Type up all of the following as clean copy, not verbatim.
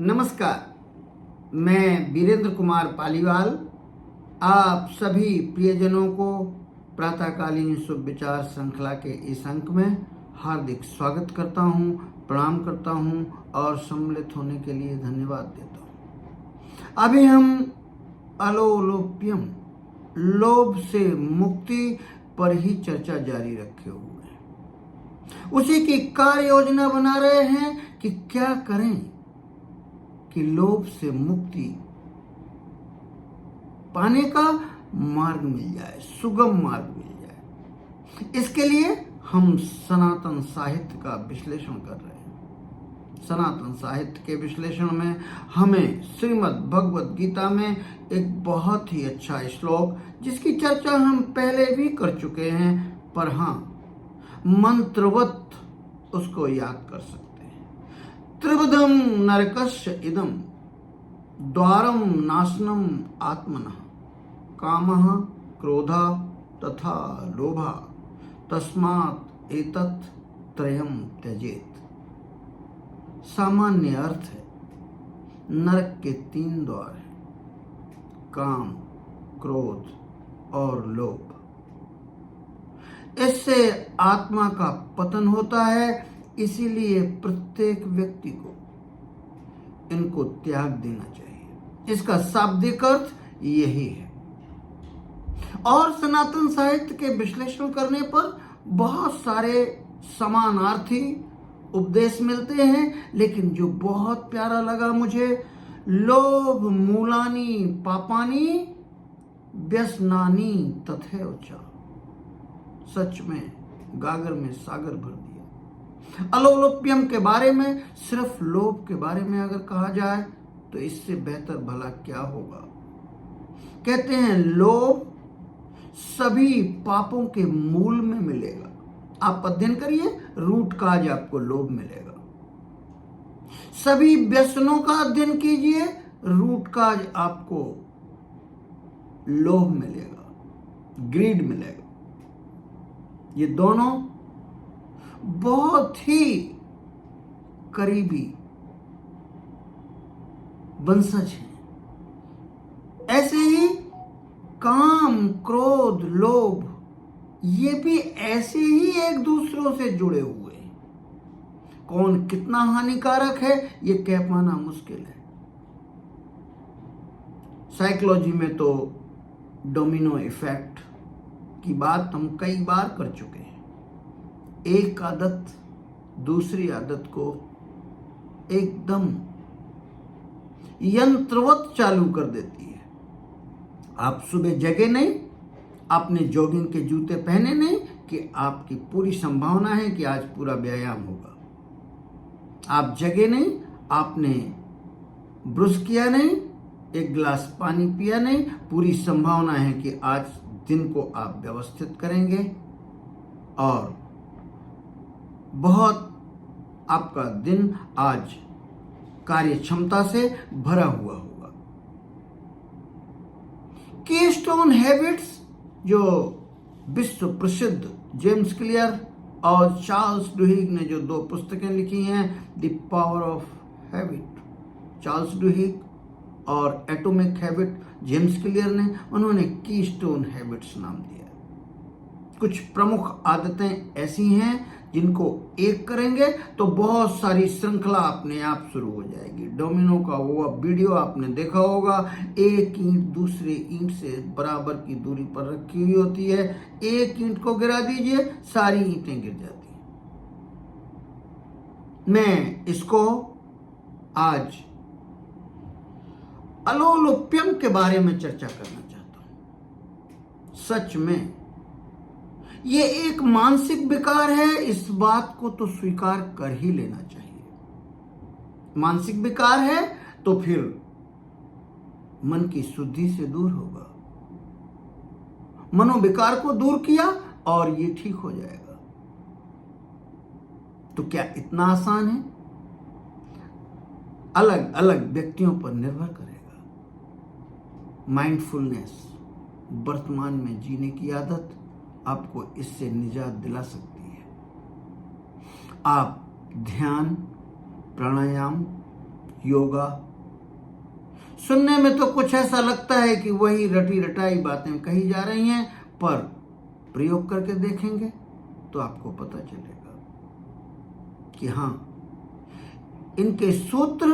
नमस्कार। मैं वीरेंद्र कुमार पालीवाल आप सभी प्रियजनों को प्रातःकालीन शुभ विचार श्रृंखला के इस अंक में हार्दिक स्वागत करता हूं, प्रणाम करता हूं और सम्मिलित होने के लिए धन्यवाद देता हूं। अभी हम अलोलोप्यम लोभ से मुक्ति पर ही चर्चा जारी रखे हुए हैं। उसी की कार्य योजना बना रहे हैं कि क्या करें कि लोभ से मुक्ति पाने का मार्ग मिल जाए, सुगम मार्ग मिल जाए। इसके लिए हम सनातन साहित्य का विश्लेषण कर रहे हैं। सनातन साहित्य के विश्लेषण में हमें श्रीमद् भगवद गीता में एक बहुत ही अच्छा श्लोक, जिसकी चर्चा हम पहले भी कर चुके हैं, पर हाँ, मंत्रवत उसको याद कर सकते हैं। त्रिविधम नरकस्य इदम द्वारम नाशनम आत्मनः कामः क्रोधा तथा लोभा तस्मात् एतत् त्रयम् त्यजेत। सामान्य अर्थ है, नरक के 3 द्वार हैं, काम, क्रोध और लोभ। इससे आत्मा का पतन होता है, इसीलिए प्रत्येक व्यक्ति को इनको त्याग देना चाहिए। इसका शाब्दिक अर्थ यही है। और सनातन साहित्य के विश्लेषण करने पर बहुत सारे समानार्थी उपदेश मिलते हैं, लेकिन जो बहुत प्यारा लगा मुझे, लोभ मूलानि पापानि व्यसनानि तथैव च। सच में गागर में सागर भर दिया। अलोलोप्यम के बारे में, सिर्फ लोभ के बारे में अगर कहा जाए तो इससे बेहतर भला क्या होगा। कहते हैं लोभ सभी पापों के मूल में मिलेगा। आप अध्ययन करिए, रूट काज आपको लोभ मिलेगा। सभी व्यसनों का अध्ययन कीजिए, रूट काज आपको लोभ मिलेगा, ग्रीड मिलेगा। ये दोनों बहुत ही करीबी वंशज हैं। ऐसे ही काम, क्रोध, लोभ, ये भी ऐसे ही एक दूसरों से जुड़े हुए हैं। कौन कितना हानिकारक है ये कह पाना मुश्किल है। साइकोलॉजी में तो डोमिनो इफेक्ट की बात हम कई बार कर चुके हैं। एक आदत दूसरी आदत को एकदम यंत्रवत चालू कर देती है। आप सुबह जगे नहीं, आपने जॉगिंग के जूते पहने नहीं कि आपकी पूरी संभावना है कि आज पूरा व्यायाम होगा। आप जगे नहीं, आपने ब्रश किया नहीं, एक गिलास पानी पिया नहीं, पूरी संभावना है कि आज दिन को आप व्यवस्थित करेंगे और बहुत आपका दिन आज कार्य क्षमता से भरा हुआ होगा। कीस्टोन हैबिट्स, जो विश्व प्रसिद्ध जेम्स क्लियर और चार्ल्स डुहिग ने जो 2 पुस्तकें लिखी हैं, the power of habit Charles Duhigg और एटॉमिक हैबिट जेम्स क्लियर ने, उन्होंने कीस्टोन हैबिट्स नाम दिया। कुछ प्रमुख आदतें ऐसी हैं जिनको एक करेंगे तो बहुत सारी श्रृंखला अपने आप शुरू हो जाएगी। डोमिनो का वो वीडियो आपने देखा होगा, एक ईंट दूसरे ईंट से बराबर की दूरी पर रखी हुई होती है, एक ईंट को गिरा दीजिए, सारी ईंटें गिर जाती हैं। मैं इसको आज अलोलोप्यम के बारे में चर्चा करना चाहता हूं। सच में ये एक मानसिक विकार है, इस बात को तो स्वीकार कर ही लेना चाहिए। मानसिक विकार है तो फिर मन की शुद्धि से दूर होगा। मनोविकार को दूर किया और ये ठीक हो जाएगा। तो क्या इतना आसान है? अलग अलग व्यक्तियों पर निर्भर करेगा। माइंडफुलनेस, वर्तमान में जीने की आदत आपको इससे निजात दिला सकती है। आप ध्यान, प्राणायाम, योगा। सुनने में तो कुछ ऐसा लगता है कि वही रटी रटाई बातें कही जा रही हैं, पर प्रयोग करके देखेंगे तो आपको पता चलेगा कि हाँ, इनके सूत्र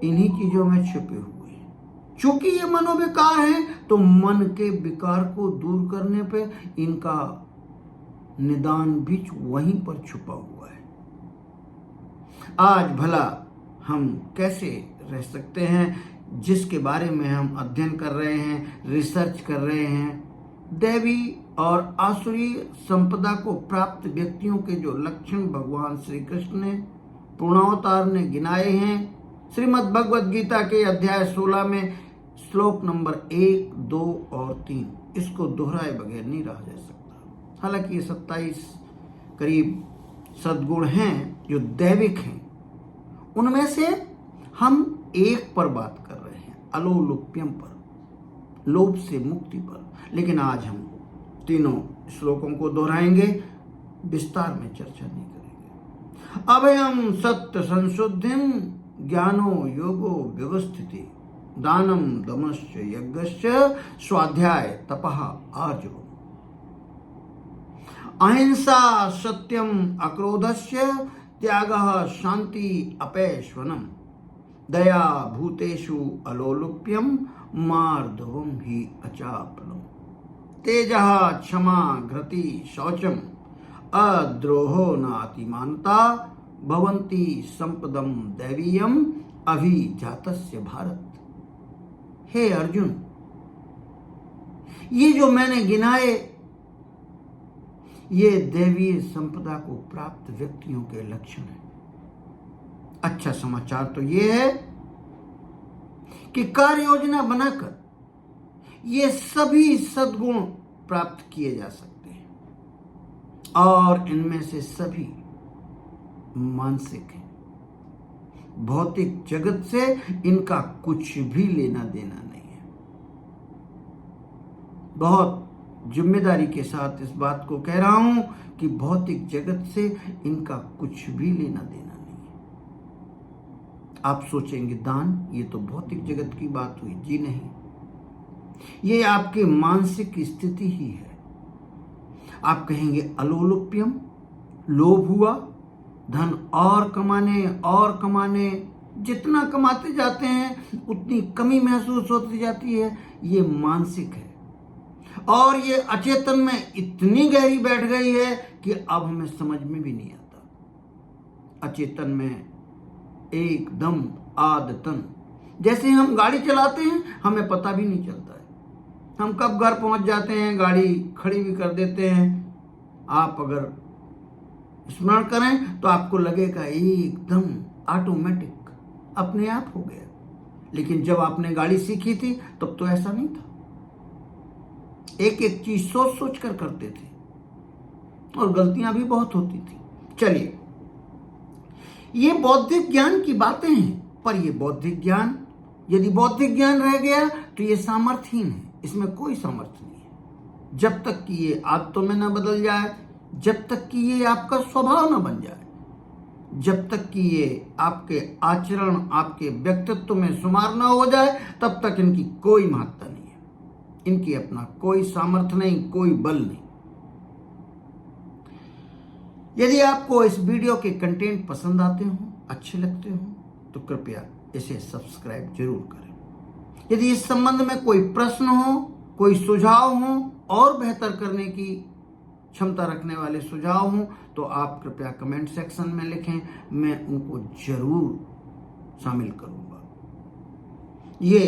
इन्हीं चीजों में छुपे हुए हैं। चूंकि ये मनोविकार है तो मन के विकार को दूर करने पे इनका निदान भी वहीं पर छुपा हुआ है। आज भला हम कैसे रह सकते हैं, जिसके बारे में हम अध्ययन कर रहे हैं, रिसर्च कर रहे हैं। देवी और आसुरी संपदा को प्राप्त व्यक्तियों के जो लक्षण भगवान श्री कृष्ण ने पूर्णावतार ने गिनाए हैं, श्रीमद् भगवद गीता के अध्याय 16 में श्लोक नंबर 1, 2 और 3, इसको दोहराए बगैर नहीं रहा जा सकता। हालांकि ये 27 करीब सद्गुण हैं जो दैविक हैं, उनमें से हम एक पर बात कर रहे हैं, अलोलुप्यम पर, लोभ से मुक्ति पर। लेकिन आज हम तीनों श्लोकों को दोहराएंगे, विस्तार में चर्चा नहीं करेंगे। अभयम सत्य संशुद्धिम ज्ञानो योगो व्यवस्थिति दानम दमश्च यज्ञश्च स्वाध्याय तपः आर्जवम्। अहिंसा सत्यम अक्रोधस्य त्यागः शांति अपैश्वनम दया भूतेषु अलोलुप्यम मार्दवम ही अचापलम तेजः क्षमा घृति शौचम अद्रोहो नातिमानता भवन्ति संपदम दैवीयम अभिजातस्य भारत। हे अर्जुन, ये जो मैंने गिनाए ये दैवीय संपदा को प्राप्त व्यक्तियों के लक्षण हैं। अच्छा समाचार तो ये है कि कार्य योजना बनाकर ये सभी सद्गुण प्राप्त किए जा सकते हैं, और इनमें से सभी मानसिक हैं। भौतिक जगत से इनका कुछ भी लेना देना नहीं है। बहुत जिम्मेदारी के साथ इस बात को कह रहा हूं कि भौतिक जगत से इनका कुछ भी लेना देना नहीं है। आप सोचेंगे दान, ये तो भौतिक जगत की बात हुई। जी नहीं, ये आपकी मानसिक स्थिति ही है। आप कहेंगे अलोलुप्यम, लोभ हुआ, धन और कमाने, जितना कमाते जाते हैं उतनी कमी महसूस होती जाती है। ये मानसिक है, और ये अचेतन में इतनी गहरी बैठ गई है कि अब हमें समझ में भी नहीं आता। अचेतन में एकदम आदतन, जैसे हम गाड़ी चलाते हैं हमें पता भी नहीं चलता है, हम कब घर पहुंच जाते हैं, गाड़ी खड़ी भी कर देते हैं। आप अगर स्मरण करें तो आपको लगेगा एकदम ऑटोमेटिक, अपने आप हो गया। लेकिन जब आपने गाड़ी सीखी थी तब तो ऐसा नहीं था। एक एक चीज सोच सोच कर करते थे, और गलतियां भी बहुत होती थी। चलिए, ये बौद्धिक ज्ञान की बातें हैं, पर ये बौद्धिक ज्ञान, यदि बौद्धिक ज्ञान रह गया तो ये सामर्थ्यहीन है, इसमें कोई सामर्थ्य नहीं है। जब तक कि ये आदतों में ना बदल जाए, जब तक कि ये आपका स्वभाव ना बन जाए, जब तक कि ये आपके आचरण, आपके व्यक्तित्व में शुमार ना हो जाए, तब तक इनकी कोई महत्ता नहीं है। इनकी अपना कोई सामर्थ्य नहीं, कोई बल नहीं। यदि आपको इस वीडियो के कंटेंट पसंद आते हो, अच्छे लगते हो, तो कृपया इसे सब्सक्राइब जरूर करें। यदि इस संबंध में कोई प्रश्न हो, कोई सुझाव हो, और बेहतर करने की क्षमता रखने वाले सुझाव हों, तो आप कृपया कमेंट सेक्शन में लिखें, मैं उनको जरूर शामिल करूंगा। ये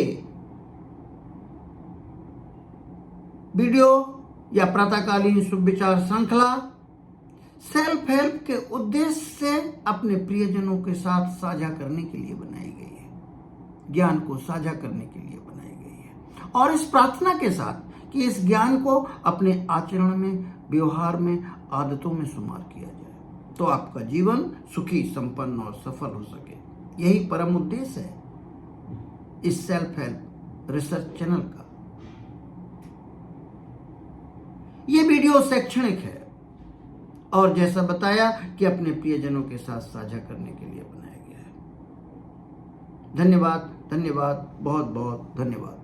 वीडियो या प्रातःकालीन शुभ विचार श्रृंखला सेल्फ हेल्प के उद्देश्य से अपने प्रियजनों के साथ साझा करने के लिए बनाई गई है, ज्ञान को साझा करने के लिए बनाई गई है, और इस प्रार्थना के साथ कि इस ज्ञान को अपने आचरण में, व्यवहार में, आदतों में शुमार किया जाए, तो आपका जीवन सुखी, संपन्न और सफल हो सके। यही परम उद्देश्य है इस सेल्फ हेल्प रिसर्च चैनल का। ये वीडियो शैक्षणिक है, और जैसा बताया कि अपने प्रियजनों के साथ साझा करने के लिए बनाया गया है। धन्यवाद, धन्यवाद, बहुत बहुत धन्यवाद।